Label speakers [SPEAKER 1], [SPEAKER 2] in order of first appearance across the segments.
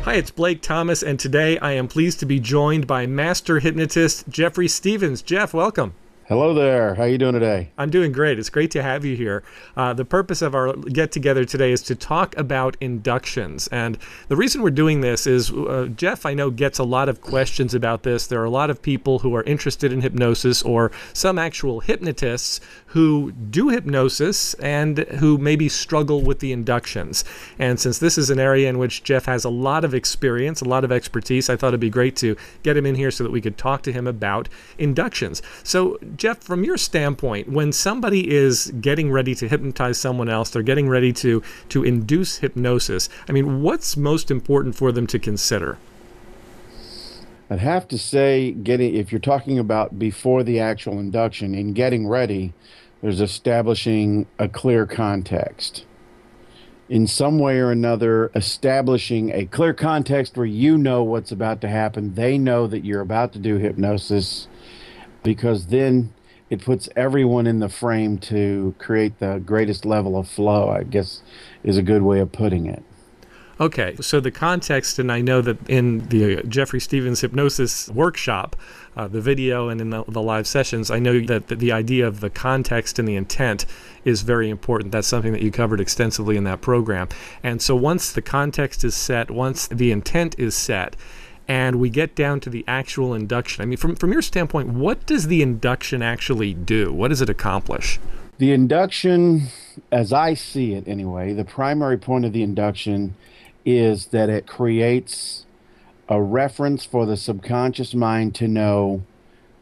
[SPEAKER 1] Hi, it's Blake Thomas, and today I am pleased to be joined by master hypnotist Jeffrey Stevens. Jeff, welcome.
[SPEAKER 2] Hello there. How are you doing today?
[SPEAKER 1] I'm doing great. It's great to have you here. The purpose of our get-together today is to talk about inductions. And the reason we're doing this is Jeff, I know, gets a lot of questions about this. There are a lot of people who are interested in hypnosis or some actual hypnotists who do hypnosis and who maybe struggle with the inductions. And since this is an area in which Jeff has a lot of experience, a lot of expertise, I thought it'd be great to get him in here so that we could talk to him about inductions. So, Jeff, from your standpoint, when somebody is getting ready to hypnotize someone else, they're getting ready to induce hypnosis, I mean, what's most important for them to consider?
[SPEAKER 2] I'd have to say, if you're talking about before the actual induction, in getting ready, there's establishing a clear context. In some way or another, establishing a clear context where you know what's about to happen. They know that you're about to do hypnosis, because then it puts everyone in the frame to create the greatest level of flow, I guess is a good way of putting it.
[SPEAKER 1] Okay, so the context, and I know that in the Jeffrey Stevens hypnosis workshop, the video and in the live sessions, I know that the idea of the context and the intent is very important. That's something that you covered extensively in that program. And so once the context is set, once the intent is set, and we get down to the actual induction, I mean, from your standpoint, what does the induction actually do? What does it accomplish?
[SPEAKER 2] The induction, as I see it anyway, the primary point of the induction is that it creates a reference for the subconscious mind to know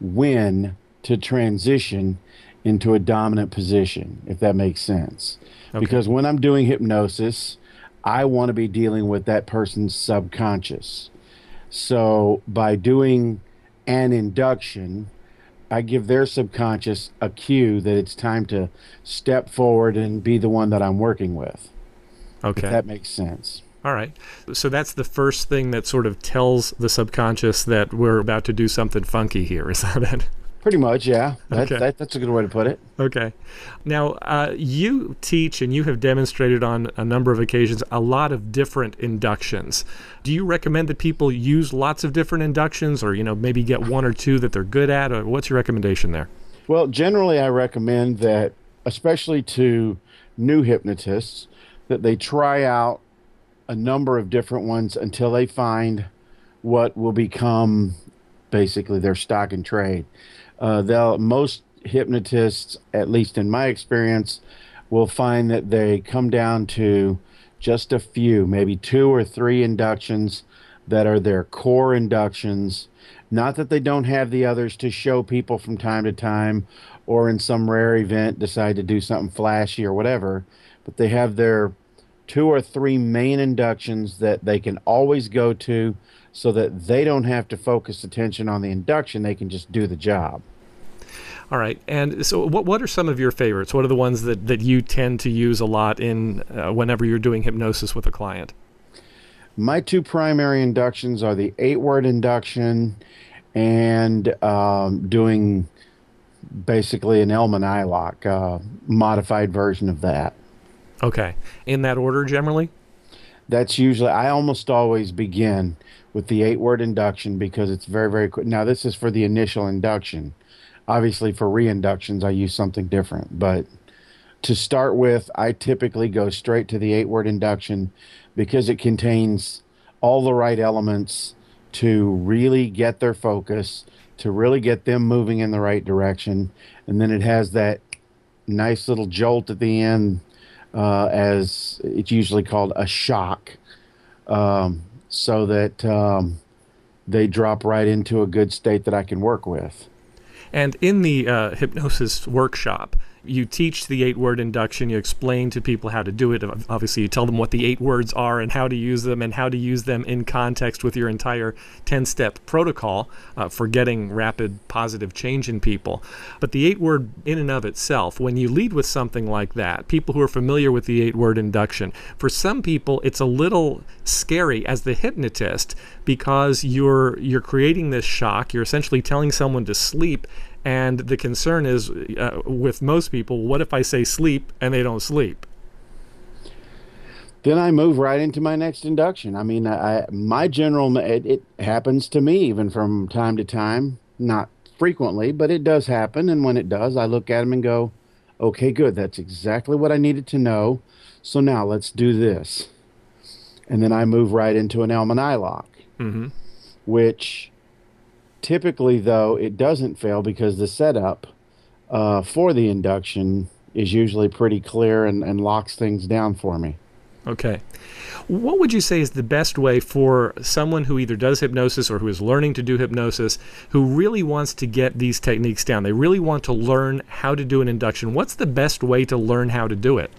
[SPEAKER 2] when to transition into a dominant position, if that makes sense. Okay. Because when I'm doing hypnosis, I want to be dealing with that person's subconscious. So by doing an induction, I give their subconscious a cue that it's time to step forward and be the one that I'm working with.
[SPEAKER 1] Okay.
[SPEAKER 2] If that makes sense.
[SPEAKER 1] All right. So that's the first thing that sort of tells the subconscious that we're about to do something funky here. Is that it?
[SPEAKER 2] Pretty much, yeah. That's a good way to put it.
[SPEAKER 1] Okay. Now, you teach and you have demonstrated on a number of occasions a lot of different inductions. Do you recommend that people use lots of different inductions, or maybe get one or two that they're good at? Or what's your recommendation there?
[SPEAKER 2] Well, generally I recommend that, especially to new hypnotists, that they try out a number of different ones until they find what will become basically their stock and trade. Most hypnotists, at least in my experience, will find that they come down to just a few, maybe 2 or 3 inductions that are their core inductions. Not that they don't have the others to show people from time to time, or in some rare event decide to do something flashy or whatever, but they have their 2 or 3 main inductions that they can always go to, so that they don't have to focus attention on the induction. They can just do the job.
[SPEAKER 1] All right. And so what are some of your favorites? What are the ones that you tend to use a lot in whenever you're doing hypnosis with a client?
[SPEAKER 2] My 2 primary inductions are the 8-word induction and doing basically an Elman eye lock, modified version of that.
[SPEAKER 1] Okay. In that order generally?
[SPEAKER 2] That's usually, I almost always begin with the 8-word induction because it's very, very quick. Now, this is for the initial induction. Obviously, for reinductions, I use something different. But to start with, I typically go straight to the 8-word induction because it contains all the right elements to really get their focus, to really get them moving in the right direction. And then it has that nice little jolt at the end, as it's usually called a shock, so that they drop right into a good state that I can work with.
[SPEAKER 1] And in the hypnosis workshop, you teach the 8-word induction. You explain to people how to do it. Obviously, you tell them what the 8 words are and how to use them in context with your entire 10-step protocol for getting rapid positive change in people. But the 8-word in and of itself, when you lead with something like that, people who are familiar with the 8-word induction, for some people, it's a little scary as the hypnotist because you're creating this shock. You're essentially telling someone to sleep. And the concern is, with most people, what if I say sleep and they don't sleep?
[SPEAKER 2] Then I move right into my next induction. I mean, my it happens to me even from time to time, not frequently, but it does happen. And when it does, I look at them and go, okay, good. That's exactly what I needed to know. So now let's do this. And then I move right into an Elm and I lock,
[SPEAKER 1] Mm-hmm.
[SPEAKER 2] which typically, though, it doesn't fail because the setup for the induction is usually pretty clear and locks things down for me.
[SPEAKER 1] Okay. What would you say is the best way for someone who either does hypnosis or who is learning to do hypnosis, who really wants to get these techniques down? They really want to learn how to do an induction. What's the best way to learn how to do it?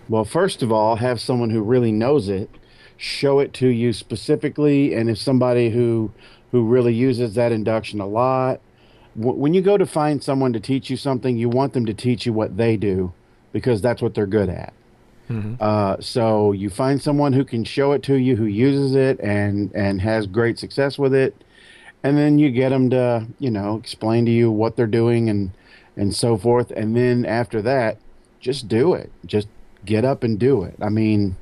[SPEAKER 2] Well, first of all, have someone who really knows it show it to you specifically, and if somebody who really uses that induction a lot, when you go to find someone to teach you something, you want them to teach you what they do because that's what they're good at.
[SPEAKER 1] Mm-hmm.
[SPEAKER 2] So you find someone who can show it to you, who uses it and has great success with it, and then you get them to, explain to you what they're doing and so forth. And then after that, just do it. Just get up and do it. I mean,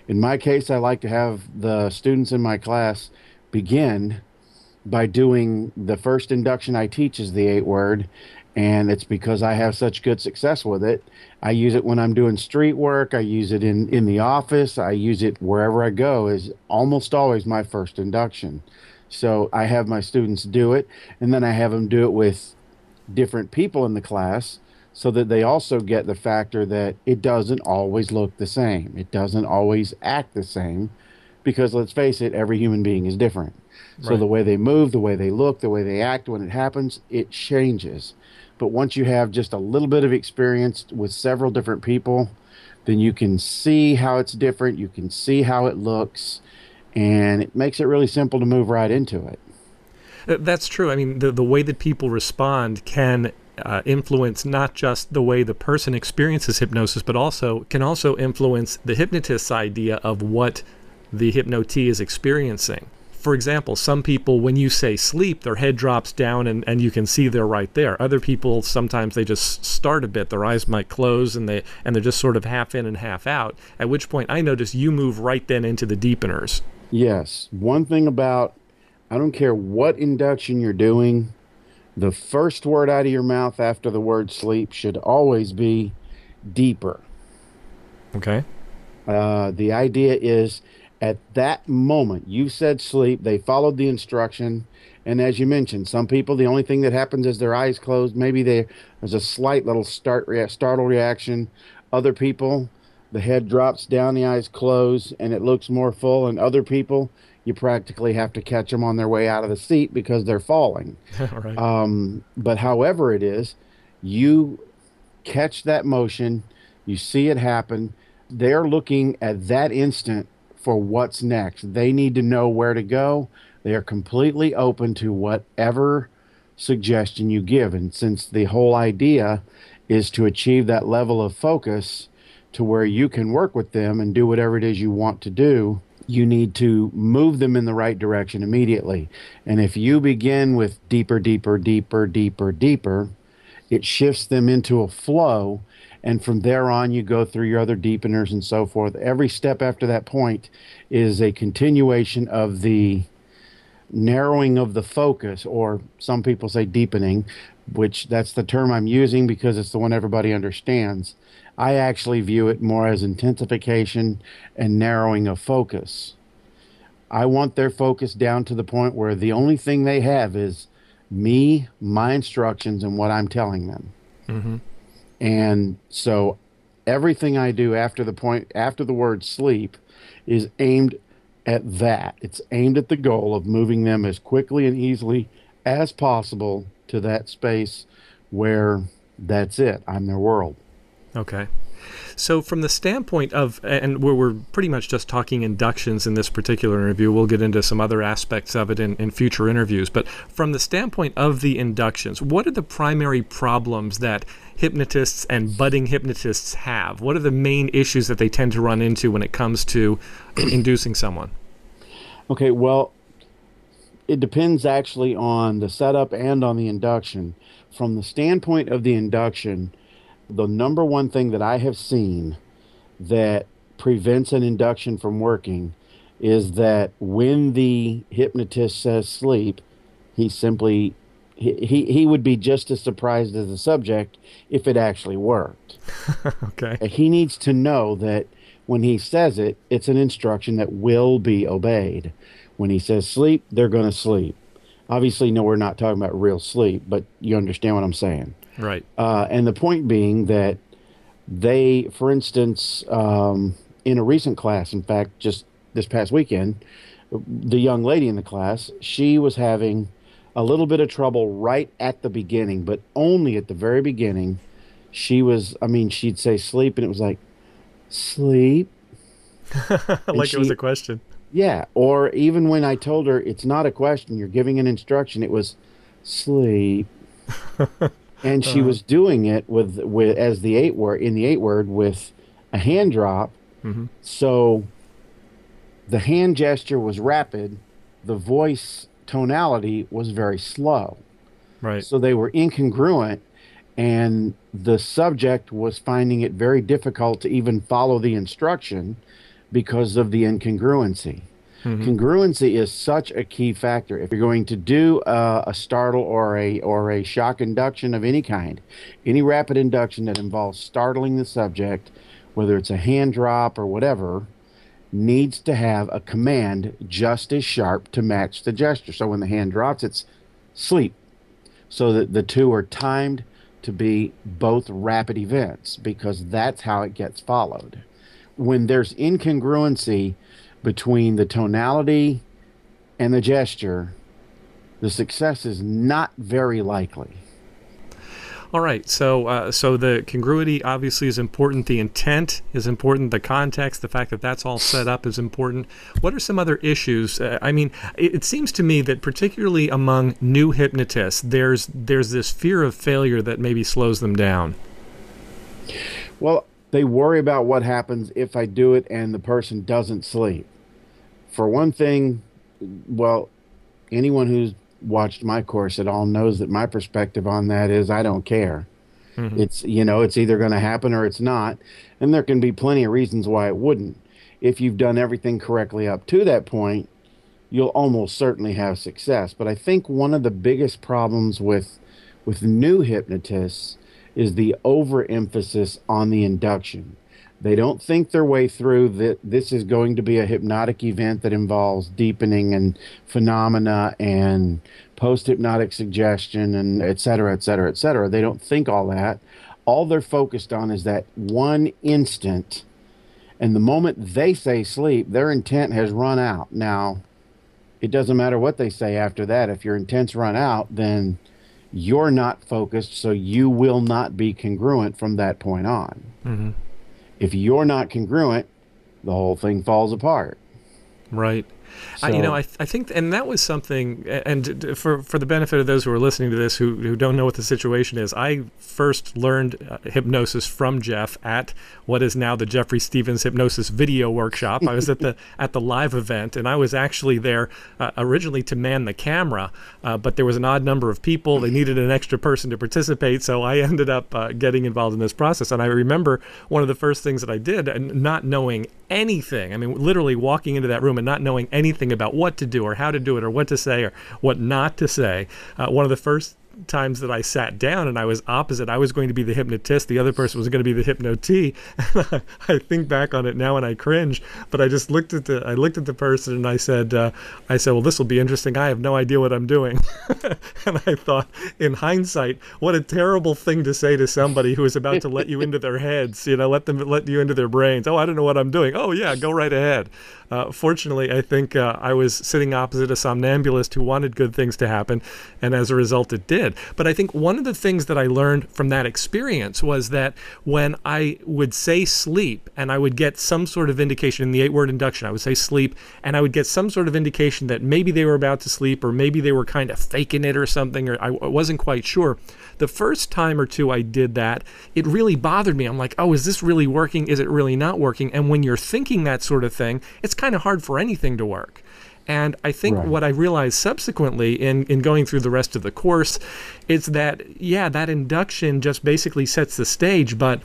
[SPEAKER 2] in my case, I like to have the students in my class begin by doing the first induction I teach is the 8-word, and it's because I have such good success with it. I use it when I'm doing street work. I use it in the office. I use it wherever I go is almost always my first induction. So I have my students do it, and then I have them do it with different people in the class so that they also get the factor that it doesn't always look the same. It doesn't always act the same because let's face it, every human being is different. So
[SPEAKER 1] Right.
[SPEAKER 2] the way they move, the way they look, the way they act when it happens, it changes. But once you have just a little bit of experience with several different people, then you can see how it's different. You can see how it looks, and it makes it really simple to move right into it.
[SPEAKER 1] That's true. I mean, the way that people respond can influence not just the way the person experiences hypnosis, but can also influence the hypnotist's idea of what the hypnotee is experiencing. For example, some people, when you say sleep, their head drops down and you can see they're right there. Other people, sometimes they just start a bit. Their eyes might close and they're just sort of half in and half out, at which point I notice you move right then into the deepeners.
[SPEAKER 2] Yes. One thing about, I don't care what induction you're doing, the first word out of your mouth after the word sleep should always be deeper.
[SPEAKER 1] Okay?
[SPEAKER 2] The idea is at that moment, you said sleep, they followed the instruction. And as you mentioned, some people, the only thing that happens is their eyes closed. Maybe there's a slight little startle reaction. Other people, the head drops down, the eyes close, and it looks more full. And other people, you practically have to catch them on their way out of the seat because they're falling.
[SPEAKER 1] Right.
[SPEAKER 2] But however it is, you catch that motion, you see it happen. They're looking at that instant for what's next. They need to know where to go. They are completely open to whatever suggestion you give. And since the whole idea is to achieve that level of focus to where you can work with them and do whatever it is you want to do, you need to move them in the right direction immediately. And if you begin with deeper, deeper, deeper, deeper, deeper, it shifts them into a flow. And from there on, you go through your other deepeners and so forth. Every step after that point is a continuation of the narrowing of the focus, or some people say deepening, which that's the term I'm using because it's the one everybody understands. I actually view it more as intensification and narrowing of focus. I want their focus down to the point where the only thing they have is me, my instructions, and what I'm telling them.
[SPEAKER 1] Mm-hmm.
[SPEAKER 2] And so everything I do after the word sleep is aimed at that. It's aimed at the goal of moving them as quickly and easily as possible to that space where that's it. I'm their world.
[SPEAKER 1] Okay. So from the standpoint of, and we're pretty much just talking inductions in this particular interview, we'll get into some other aspects of it in future interviews, but from the standpoint of the inductions, what are the primary problems that hypnotists and budding hypnotists have? What are the main issues that they tend to run into when it comes to inducing someone?
[SPEAKER 2] Okay, well, it depends actually on the setup and on the induction. From the standpoint of the induction, the number one thing that I have seen that prevents an induction from working is that when the hypnotist says sleep, he simply he would be just as surprised as the subject if it actually worked.
[SPEAKER 1] Okay.
[SPEAKER 2] He needs to know that when he says it, it's an instruction that will be obeyed. When he says sleep, they're going to sleep. Obviously, no, we're not talking about real sleep, but you understand what I'm saying.
[SPEAKER 1] Right.
[SPEAKER 2] And the point being that they, for instance, in a recent class, in fact, just this past weekend, the young lady in the class, she was having a little bit of trouble right at the beginning, but only at the very beginning. She was, I mean, she'd say sleep, and it was like, sleep.
[SPEAKER 1] Like it was a question.
[SPEAKER 2] Yeah. Or even when I told her it's not a question, you're giving an instruction, it was sleep. And she was doing it with as the eight word in the eight word with a hand drop.
[SPEAKER 1] Mm-hmm.
[SPEAKER 2] So the hand gesture was rapid, the voice tonality was very slow.
[SPEAKER 1] Right.
[SPEAKER 2] So they were incongruent, and the subject was finding it very difficult to even follow the instruction because of the incongruency.
[SPEAKER 1] Mm-hmm.
[SPEAKER 2] Congruency is such a key factor. If you're going to do a startle or a shock induction of any kind, any rapid induction that involves startling the subject, whether it's a hand drop or whatever, needs to have a command just as sharp to match the gesture. So when the hand drops, it's sleep, so that the two are timed to be both rapid events, because that's how it gets followed. When there's incongruency between the tonality and the gesture, the success is not very likely.
[SPEAKER 1] All right, so the congruity obviously is important. The intent is important. The context, the fact that that's all set up is important. What are some other issues? I mean, it seems to me that particularly among new hypnotists, there's this fear of failure that maybe slows them down.
[SPEAKER 2] Well, they worry about what happens if I do it and the person doesn't sleep. For one thing, well, anyone who's watched my course at all knows that my perspective on that is I don't care. Mm-hmm. It's, you know, it's either going to happen or it's not. And there can be plenty of reasons why it wouldn't. If you've done everything correctly up to that point, you'll almost certainly have success. But I think one of the biggest problems with new hypnotists is the overemphasis on the induction. They don't think their way through that this is going to be a hypnotic event that involves deepening and phenomena and post-hypnotic suggestion and et cetera, et cetera, et cetera. They don't think all that. All they're focused on is that one instant. And the moment they say sleep, their intent has run out. Now, it doesn't matter what they say after that. If your intent's run out, then you're not focused, so you will not be congruent from that point on. Mm-hmm. If you're not congruent, the whole thing falls apart.
[SPEAKER 1] Right. So, I think, and that was something, and for the benefit of those who are listening to this who don't know what the situation is, I first learned hypnosis from Jeff at what is now the Jeffrey Stevens Hypnosis Video Workshop. I was at the live event, and I was actually there originally to man the camera, but there was an odd number of people. They needed an extra person to participate, so I ended up getting involved in this process. And I remember one of the first things that I did, and not knowing anything, I mean, literally walking into that room and not knowing anything about what to do or how to do it or what to say or what not to say. One of the first times that I sat down and I was opposite, I was going to be the hypnotist, the other person was going to be the hypnotee. I think back on it now and I cringe, but I just looked at the person and I said, well, this will be interesting. I have no idea what I'm doing. And I thought, in hindsight, what a terrible thing to say to somebody who is about to let you into their heads, let you into their brains. Oh, I don't know what I'm doing. Oh yeah, go right ahead. Fortunately, I think I was sitting opposite a somnambulist who wanted good things to happen, and as a result, it did. But I think one of the things that I learned from that experience was that when I would say sleep, and I would get some sort of indication in the 8-word induction, I would say sleep, and I would get some sort of indication that maybe they were about to sleep, or maybe they were kind of faking it or something, or I wasn't quite sure. The first time or two I did that, it really bothered me. I'm like, oh, is this really working? Is it really not working? And when you're thinking that sort of thing, it's kind of hard for anything to work. And I think what I realized subsequently in going through the rest of the course is that, yeah, that induction just basically sets the stage, but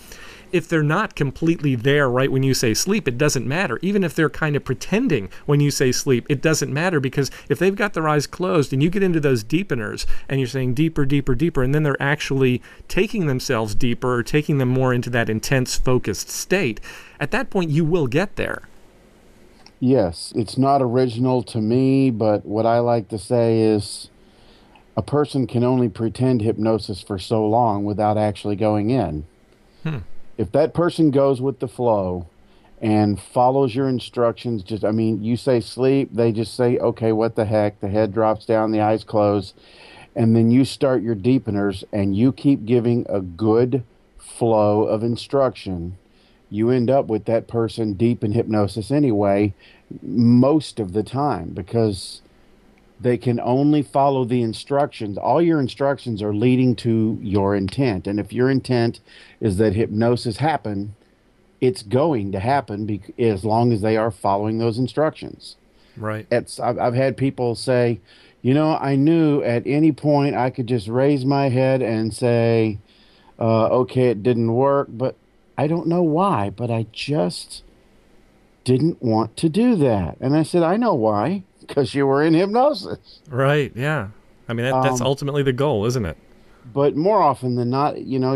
[SPEAKER 1] if they're not completely there right when you say sleep, it doesn't matter. Even if they're kind of pretending when you say sleep, it doesn't matter, because if they've got their eyes closed and you get into those deepeners and you're saying deeper, deeper, deeper, and then they're actually taking themselves deeper or taking them more into that intense, focused state, at that point you will get there.
[SPEAKER 2] Yes, it's not original to me, but what I like to say is a person can only pretend hypnosis for so long without actually going in. If that person goes with the flow and follows your instructions, just, I mean, you say sleep, they just say, okay, what the heck? The head drops down, the eyes close, and then you start your deepeners and you keep giving a good flow of instruction. You end up with that person deep in hypnosis anyway, most of the time, because they can only follow the instructions. All your instructions are leading to your intent. And if your intent is that hypnosis happen, it's going to happen as long as they are following those instructions.
[SPEAKER 1] Right.
[SPEAKER 2] I've had people say, you know, I knew at any point I could just raise my head and say, okay, it didn't work, but I don't know why, but I just didn't want to do that. And I said, I know why. Because you were in hypnosis.
[SPEAKER 1] Right, yeah. I mean, that's ultimately the goal, isn't it?
[SPEAKER 2] But more often than not, you know,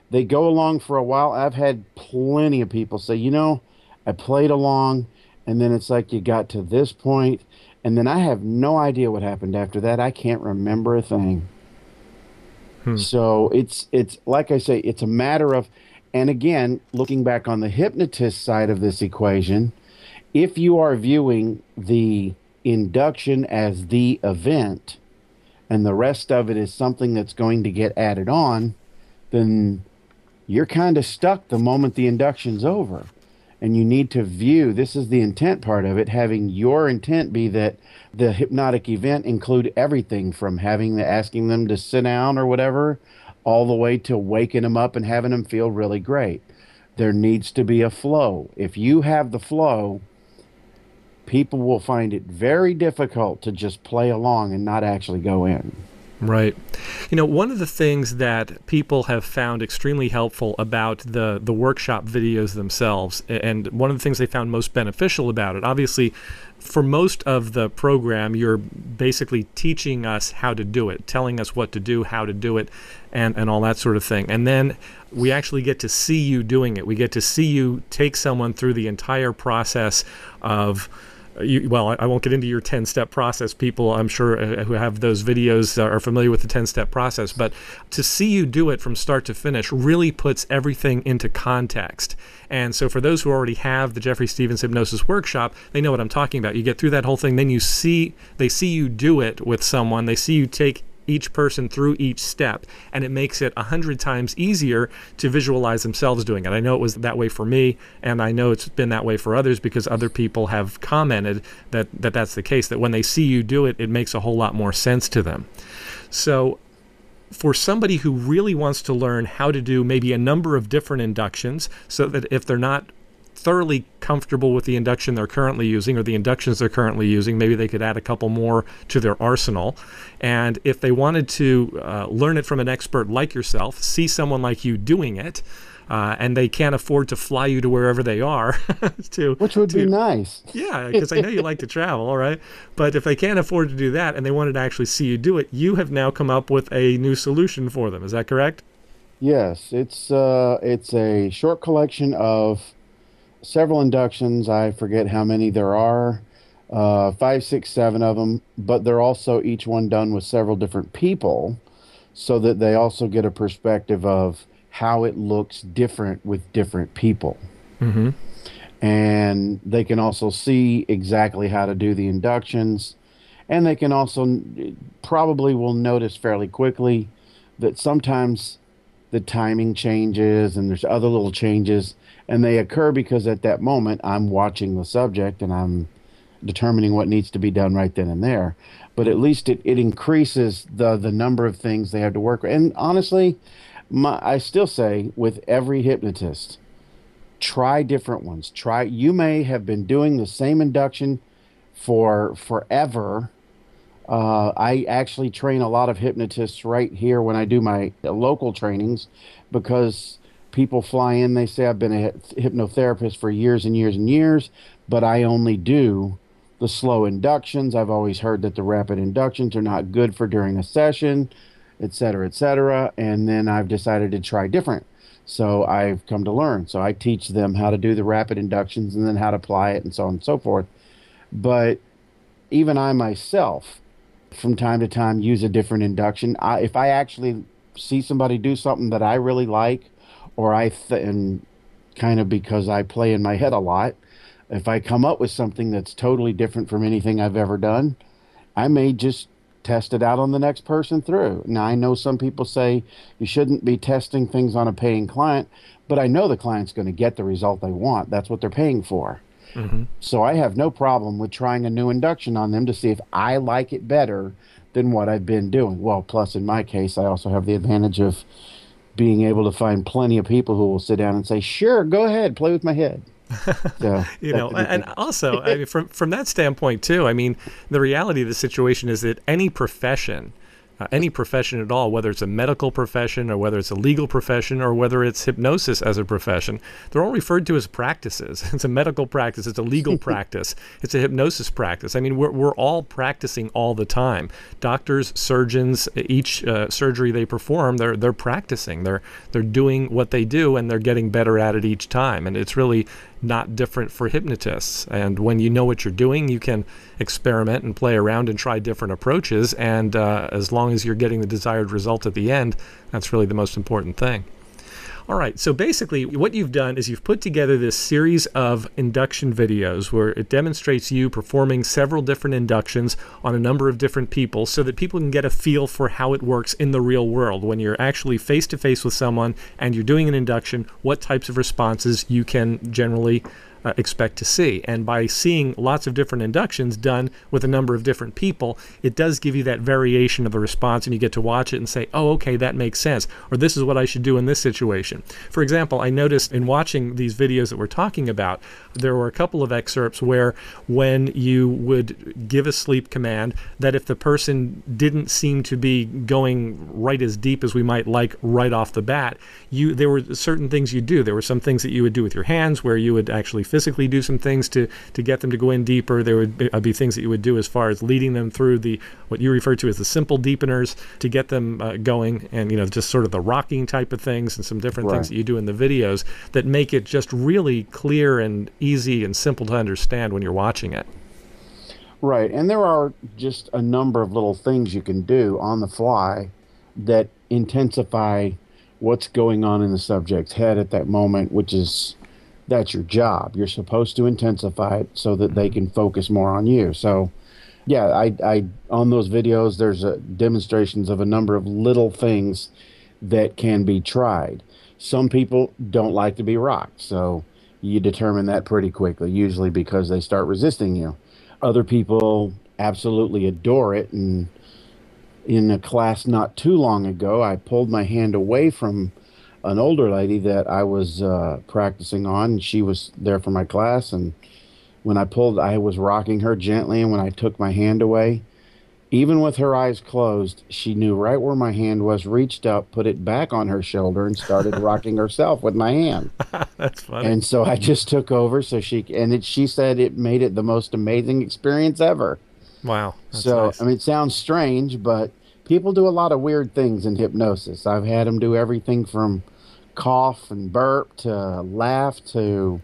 [SPEAKER 2] they go along for a while. I've had plenty of people say, you know, I played along, and then it's like you got to this point, and then I have no idea what happened after that. I can't remember a thing. So it's like I say, it's a matter of, and again, looking back on the hypnotist side of this equation, if you are viewing the induction as the event and the rest of it is something that's going to get added on, then you're kind of stuck the moment the induction's over. And you need to view, this is the intent part of it, having your intent be that the hypnotic event include everything from asking them to sit down or whatever, all the way to waking them up and having them feel really great. There needs to be a flow. If you have the flow, people will find it very difficult to just play along and not actually go in.
[SPEAKER 1] Right. You know, one of the things that people have found extremely helpful about the workshop videos themselves, and one of the things they found most beneficial about it, obviously, for most of the program, you're basically teaching us how to do it, telling us what to do, how to do it, and all that sort of thing. And then we actually get to see you doing it. We get to see you take someone through the entire process of well, I won't get into your 10-step process. People, I'm sure, who have those videos are familiar with the 10-step process. But to see you do it from start to finish really puts everything into context. And so for those who already have the Jeffrey Stevens Hypnosis Workshop, they know what I'm talking about. You get through that whole thing, then they see you do it with someone. They see you take each person through each step, and it makes it 100 times easier to visualize themselves doing it. I know it was that way for me, and I know it's been that way for others because other people have commented that that's the case, that when they see you do it, it makes a whole lot more sense to them. So for somebody who really wants to learn how to do maybe a number of different inductions, so that if they're not thoroughly comfortable with the induction they're currently using or the inductions they're currently using, maybe they could add a couple more to their arsenal. And if they wanted to learn it from an expert like yourself, see someone like you doing it, and they can't afford to fly you to wherever they are
[SPEAKER 2] which would be nice.
[SPEAKER 1] Yeah, because I know you like to travel, all right? But if they can't afford to do that and they wanted to actually see you do it, you have now come up with a new solution for them. Is that correct?
[SPEAKER 2] Yes, it's a short collection of several inductions. I forget how many there are, 5, 6, 7 of them, but they're also each one done with several different people so that they also get a perspective of how it looks different with different people.
[SPEAKER 1] Mm-hmm.
[SPEAKER 2] And they can also see exactly how to do the inductions. And they can also probably will notice fairly quickly that sometimes the timing changes and there's other little changes, and they occur because at that moment I'm watching the subject and I'm determining what needs to be done right then and there. But at least it increases the number of things they have to work with. And honestly, I still say with every hypnotist, try different ones. You may have been doing the same induction for forever. I actually train a lot of hypnotists right here when I do my local trainings, because people fly in, they say, I've been a hypnotherapist for years and years and years, but I only do the slow inductions. I've always heard that the rapid inductions are not good for during a session, et cetera, et cetera. And then I've decided to try different. So I've come to learn. So I teach them how to do the rapid inductions and then how to apply it and so on and so forth. But even I myself, from time to time, use a different induction. If I actually see somebody do something that I really like, or and kind of because I play in my head a lot, if I come up with something that's totally different from anything I've ever done, I may just test it out on the next person through. Now, I know some people say you shouldn't be testing things on a paying client, but I know the client's going to get the result they want. That's what they're paying for.
[SPEAKER 1] Mm-hmm.
[SPEAKER 2] So I have no problem with trying a new induction on them to see if I like it better than what I've been doing. Well, plus in my case, I also have the advantage of being able to find plenty of people who will sit down and say, sure, go ahead, play with my head. So,
[SPEAKER 1] and also, I mean, from that standpoint too, I mean, the reality of the situation is that any profession at all, whether it's a medical profession or whether it's a legal profession or whether it's hypnosis as a profession, they're all referred to as practices. It's a medical practice, it's a legal practice, it's a hypnosis practice. I mean, we're all practicing all the time. Doctors, surgeons, each surgery they perform, they're practicing. They're doing what they do, and they're getting better at it each time. And it's really not different for hypnotists. And when you know what you're doing, you can experiment and play around and try different approaches. And as long as you're getting the desired result at the end, that's really the most important thing. All right, so basically what you've done is you've put together this series of induction videos where it demonstrates you performing several different inductions on a number of different people so that people can get a feel for how it works in the real world. When you're actually face-to-face with someone and you're doing an induction, what types of responses you can generally expect to see. And by seeing lots of different inductions done with a number of different people, it does give you that variation of a response, and you get to watch it and say, oh, okay, that makes sense, or this is what I should do in this situation. For example, I noticed in watching these videos that we're talking about, there were a couple of excerpts where when you would give a sleep command, that if the person didn't seem to be going right as deep as we might like right off the bat, there were certain things you do. There were some things that you would do with your hands where you would actually physically do some things to get them to go in deeper. There would be things that you would do as far as leading them through what you refer to as the simple deepeners to get them going, and just sort of the rocking type of things and some different things that you do in the videos that make it just really clear and easy and simple to understand when you're watching it.
[SPEAKER 2] Right, and there are just a number of little things you can do on the fly that intensify what's going on in the subject's head at that moment, that's your job. You're supposed to intensify it so that they can focus more on you. So, yeah, I on those videos, there's demonstrations of a number of little things that can be tried. Some people don't like to be rocked, so you determine that pretty quickly, usually because they start resisting you. Other people absolutely adore it, and in a class not too long ago, I pulled my hand away from an older lady that I was practicing on, and she was there for my class, and when I was rocking her gently, and when I took my hand away, even with her eyes closed, she knew right where my hand was, reached up, put it back on her shoulder, and started rocking herself with my hand.
[SPEAKER 1] That's funny.
[SPEAKER 2] And so I just took over, she said it made it the most amazing experience ever.
[SPEAKER 1] Wow.
[SPEAKER 2] So,
[SPEAKER 1] nice.
[SPEAKER 2] I mean, it sounds strange, but people do a lot of weird things in hypnosis. I've had them do everything from cough and burp to laugh to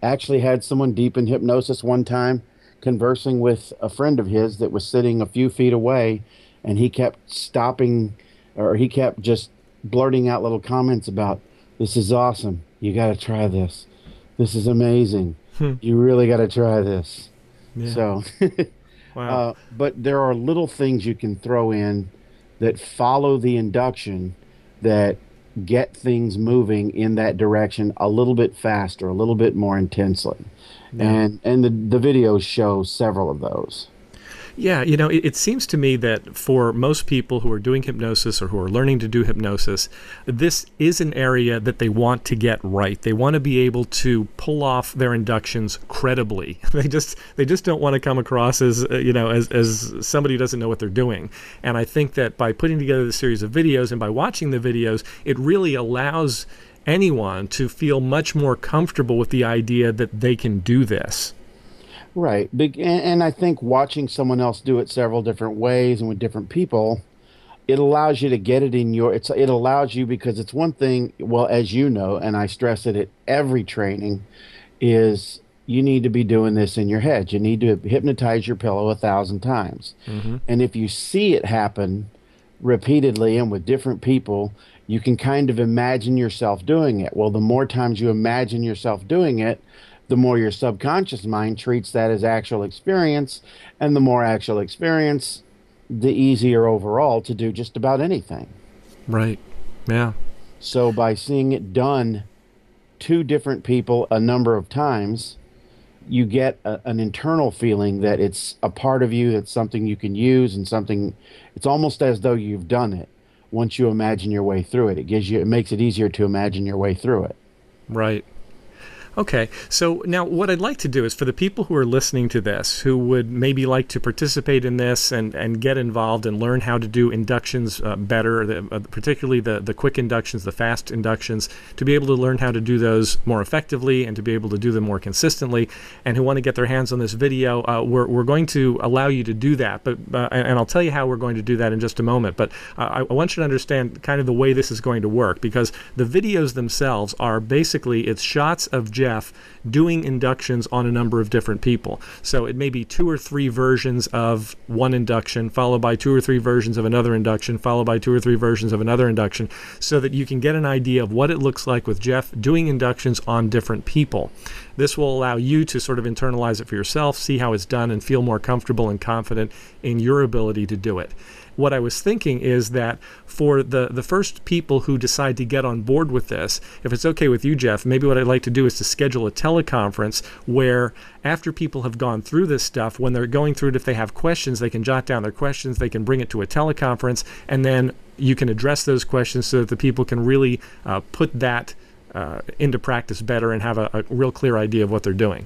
[SPEAKER 2] actually had someone deep in hypnosis one time conversing with a friend of his that was sitting a few feet away, and he kept stopping, or he kept just blurting out little comments about, this is awesome, you got to try this, this is amazing, you really got to try this. Yeah. So
[SPEAKER 1] wow.
[SPEAKER 2] But there are little things you can throw in that follow the induction that get things moving in that direction a little bit faster, a little bit more intensely. Yeah. And the videos show several of those.
[SPEAKER 1] Yeah, it seems to me that for most people who are doing hypnosis or who are learning to do hypnosis, this is an area that they want to get right. They want to be able to pull off their inductions credibly. They just don't want to come across as as somebody who doesn't know what they're doing. And I think that by putting together the series of videos and by watching the videos, it really allows anyone to feel much more comfortable with the idea that they can do this.
[SPEAKER 2] Right. And I think watching someone else do it several different ways and with different people, it allows you to get it in it allows you, because it's one thing, well, as you know, and I stress it at every training, is you need to be doing this in your head. You need to hypnotize your pillow 1,000 times.
[SPEAKER 1] Hmm.
[SPEAKER 2] And if you see it happen repeatedly and with different people, you can kind of imagine yourself doing it. Well, the more times you imagine yourself doing it, the more your subconscious mind treats that as actual experience, and the more actual experience, the easier overall to do just about anything.
[SPEAKER 1] Right. Yeah.
[SPEAKER 2] So by seeing it done to different people a number of times, you get an internal feeling that it's a part of you, that's something you can use, and something, it's almost as though you've done it once you imagine your way through it. It makes it easier to imagine your way through it.
[SPEAKER 1] Right. Okay, so now what I'd like to do is for the people who are listening to this, who would maybe like to participate in this and get involved and learn how to do inductions better, particularly the quick inductions, the fast inductions, to be able to learn how to do those more effectively and to be able to do them more consistently, and who want to get their hands on this video, we're going to allow you to do that. And I'll tell you how we're going to do that in just a moment. But I want you to understand kind of the way this is going to work, because the videos themselves are basically, it's shots of Jeff doing inductions on a number of different people. So it may be 2 or 3 versions of one induction, followed by 2 or 3 versions of another induction, followed by 2 or 3 versions of another induction, so that you can get an idea of what it looks like with Jeff doing inductions on different people. This will allow you to sort of internalize it for yourself, see how it's done, and feel more comfortable and confident in your ability to do it. What I was thinking is that for the first people who decide to get on board with this, if it's okay with you, Jeff, maybe what I'd like to do is to schedule a teleconference where after people have gone through this stuff, when they're going through it, if they have questions, they can jot down their questions, they can bring it to a teleconference, and then you can address those questions so that the people can really put that into practice better and have a real clear idea of what they're doing.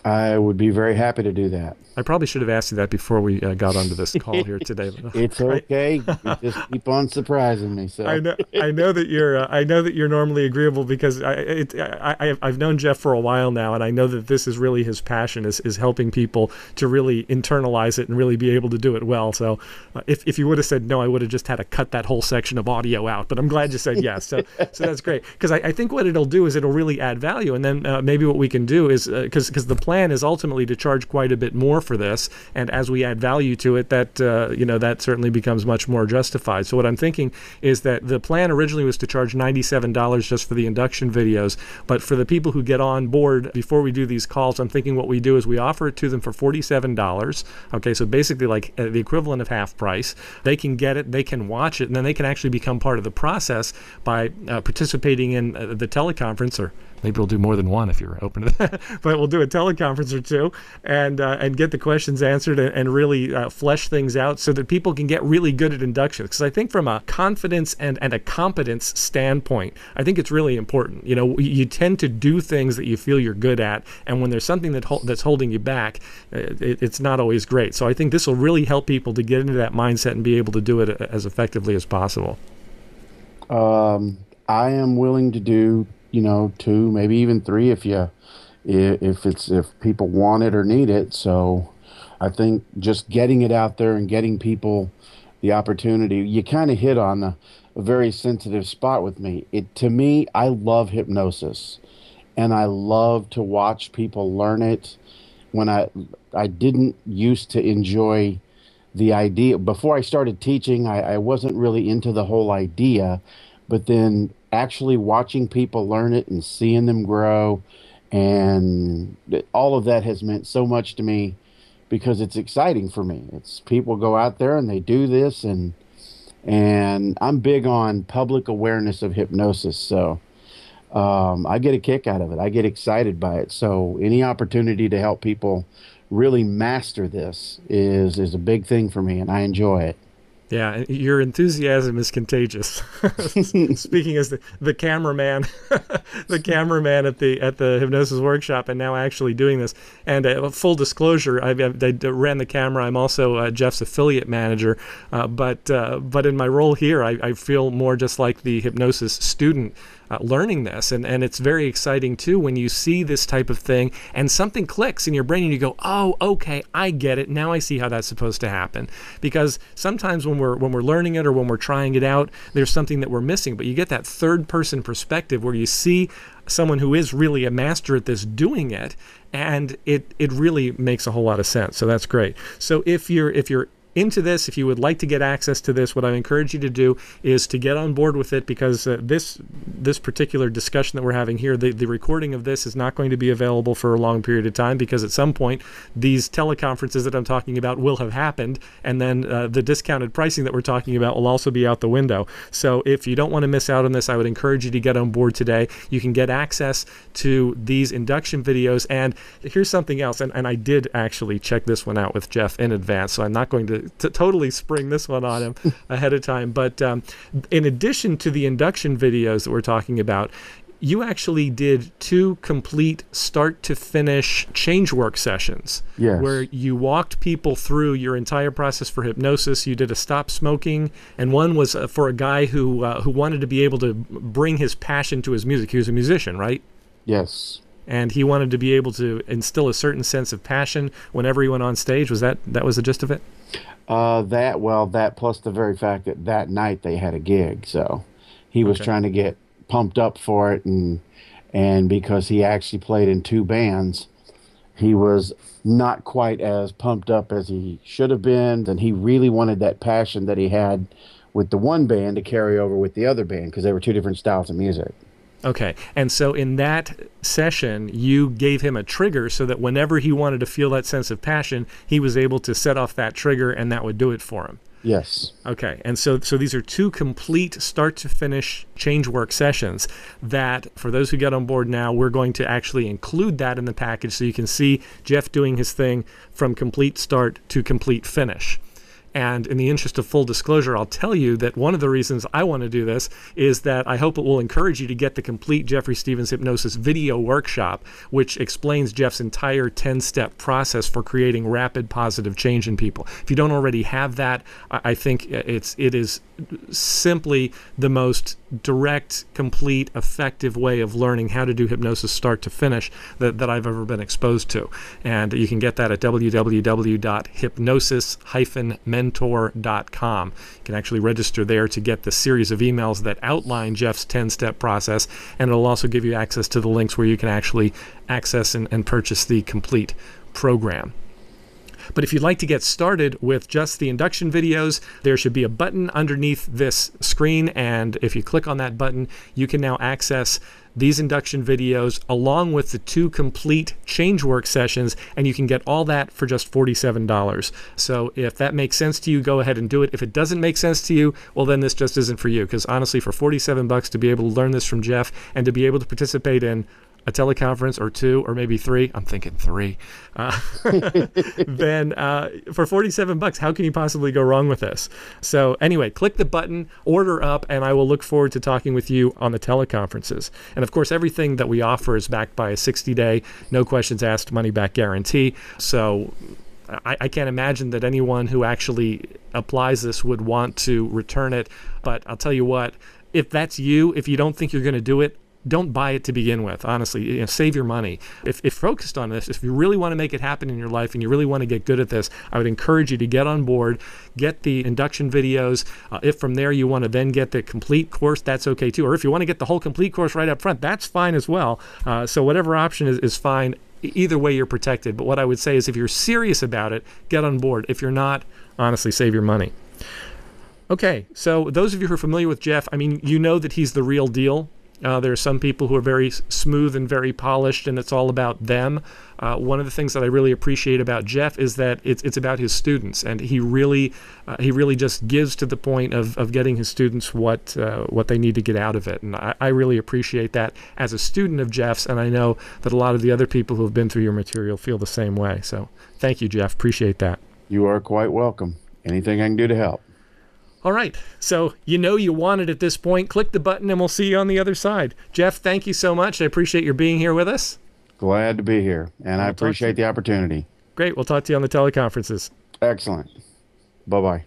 [SPEAKER 2] I would be very happy to do that.
[SPEAKER 1] I probably should have asked you that before we got onto this call here today.
[SPEAKER 2] It's okay. You just keep on surprising me. So
[SPEAKER 1] I know that you're normally agreeable, because I've known Jeff for a while now, and I know that this is really his passion, is helping people to really internalize it and really be able to do it well. So if you would have said no, I would have just had to cut that whole section of audio out. But I'm glad you said yes. So that's great, because I think what it'll do is it'll really add value, and then maybe what we can do is because the plan is ultimately to charge quite a bit more for this, and as we add value to it, that that certainly becomes much more justified. So what I'm thinking is that the plan originally was to charge $97 just for the induction videos, but for the people who get on board before we do these calls, I'm thinking what we do is we offer it to them for $47. Okay, so basically like the equivalent of half price. They can get it, they can watch it, and then they can actually become part of the process by participating in the teleconference, or maybe we'll do more than one if you're open to that. But we'll do a teleconference or two and get the questions answered and really flesh things out so that people can get really good at induction. Because I think from a confidence and a competence standpoint, I think it's really important. You tend to do things that you feel you're good at, and when there's something that's holding you back, it's not always great. So I think this will really help people to get into that mindset and be able to do it as effectively as possible.
[SPEAKER 2] I am willing to do 2, maybe even 3 if people want it or need it. So I think just getting it out there and getting people the opportunity, you kind of hit on a very sensitive spot with me. To me, I love hypnosis, and I love to watch people learn it. When I didn't used to enjoy the idea before I started teaching, I wasn't really into the whole idea, but then actually watching people learn it and seeing them grow, and all of that has meant so much to me, because it's exciting for me. It's people go out there and they do this, and I'm big on public awareness of hypnosis. So I get a kick out of it. I get excited by it. So any opportunity to help people really master this is a big thing for me, and I enjoy it.
[SPEAKER 1] Yeah, your enthusiasm is contagious. Speaking as the cameraman, the cameraman at the hypnosis workshop, and now actually doing this. And full disclosure, I ran the camera. I'm also Jeff's affiliate manager, but in my role here, I feel more just like the hypnosis student. Learning this, and it's very exciting too when you see this type of thing and something clicks in your brain and you go, oh, okay, I get it, now I see how that's supposed to happen. Because sometimes when we're learning it or when we're trying it out, there's something that we're missing, but you get that third person perspective where you see someone who is really a master at this doing it, and it really makes a whole lot of sense. So that's great. So if you're into this, if you would like to get access to this, what I encourage you to do is to get on board with it, because this particular discussion that we're having here, the recording of this is not going to be available for a long period of time, because at some point these teleconferences that I'm talking about will have happened, and then the discounted pricing that we're talking about will also be out the window. So if you don't want to miss out on this, I would encourage you to get on board today. You can get access to these induction videos, and here's something else, and I did actually check this one out with Jeff in advance, so I'm not going to totally spring this one on him ahead of time. But in addition to the induction videos that we're talking about, you actually did 2 complete start to finish change work sessions.
[SPEAKER 2] Yes.
[SPEAKER 1] Where you walked people through your entire process for hypnosis. You did a stop smoking, and one was for a guy who wanted to be able to bring his passion to his music. He was a musician, right?
[SPEAKER 2] Yes.
[SPEAKER 1] And he wanted to be able to instill a certain sense of passion whenever he went on stage. Was that was the gist of it?
[SPEAKER 2] That plus the very fact that night they had a gig, so he was trying to get pumped up for it, and because he actually played in 2 bands, he was not quite as pumped up as he should have been, and he really wanted that passion that he had with the one band to carry over with the other band, because they were 2 different styles of music.
[SPEAKER 1] Okay, and so in that session, you gave him a trigger so that whenever he wanted to feel that sense of passion, he was able to set off that trigger, and that would do it for him.
[SPEAKER 2] Yes.
[SPEAKER 1] Okay, and so these are 2 complete start-to-finish change work sessions that, for those who get on board now, we're going to actually include that in the package so you can see Jeff doing his thing from complete start to complete finish. And in the interest of full disclosure, I'll tell you that one of the reasons I want to do this is that I hope it will encourage you to get the complete Jeffrey Stevens Hypnosis video workshop, which explains Jeff's entire 10-step process for creating rapid positive change in people. If you don't already have that, I think it is simply the most direct, complete, effective way of learning how to do hypnosis start to finish that I've ever been exposed to. And you can get that at www.hypnosis-mentor.com. You can actually register there to get the series of emails that outline Jeff's 10-step process, and it'll also give you access to the links where you can actually access and purchase the complete program. But if you'd like to get started with just the induction videos, there should be a button underneath this screen, and if you click on that button, you can now access these induction videos along with the 2 complete change work sessions, and you can get all that for just $47. So if that makes sense to you, go ahead and do it. If it doesn't make sense to you, well, then this just isn't for you, because honestly, for $47 to be able to learn this from Jeff and to be able to participate in a teleconference or 2 or maybe 3, I'm thinking 3, then for $47, how can you possibly go wrong with this? So anyway, click the button, order up, and I will look forward to talking with you on the teleconferences. And of course, everything that we offer is backed by a 60-day, no questions asked, money-back guarantee. So I can't imagine that anyone who actually applies this would want to return it. But I'll tell you what, if that's you, if you don't think you're going to do it, don't buy it to begin with. Honestly, save your money. If focused on this, if you really want to make it happen in your life and you really want to get good at this, I would encourage you to get on board, get the induction videos. If from there you want to then get the complete course, that's okay too. Or if you want to get the whole complete course right up front, that's fine as well. So whatever option is fine. Either way, you're protected. But what I would say is if you're serious about it, get on board. If you're not, honestly, save your money. Okay, so those of you who are familiar with Jeff, I mean, you know that he's the real deal. There are some people who are very smooth and very polished, and it's all about them. One of the things that I really appreciate about Jeff is that it's about his students, and he really just gives to the point of getting his students what they need to get out of it. And I really appreciate that as a student of Jeff's, and I know that a lot of the other people who have been through your material feel the same way. So thank you, Jeff. Appreciate that.
[SPEAKER 2] You are quite welcome. Anything I can do to help.
[SPEAKER 1] All right, so you know you want it at this point. Click the button and we'll see you on the other side. Jeff, thank you so much. I appreciate your being here with us.
[SPEAKER 2] Glad to be here, and I appreciate the opportunity.
[SPEAKER 1] Great. We'll talk to you on the teleconferences.
[SPEAKER 2] Excellent. Bye-bye.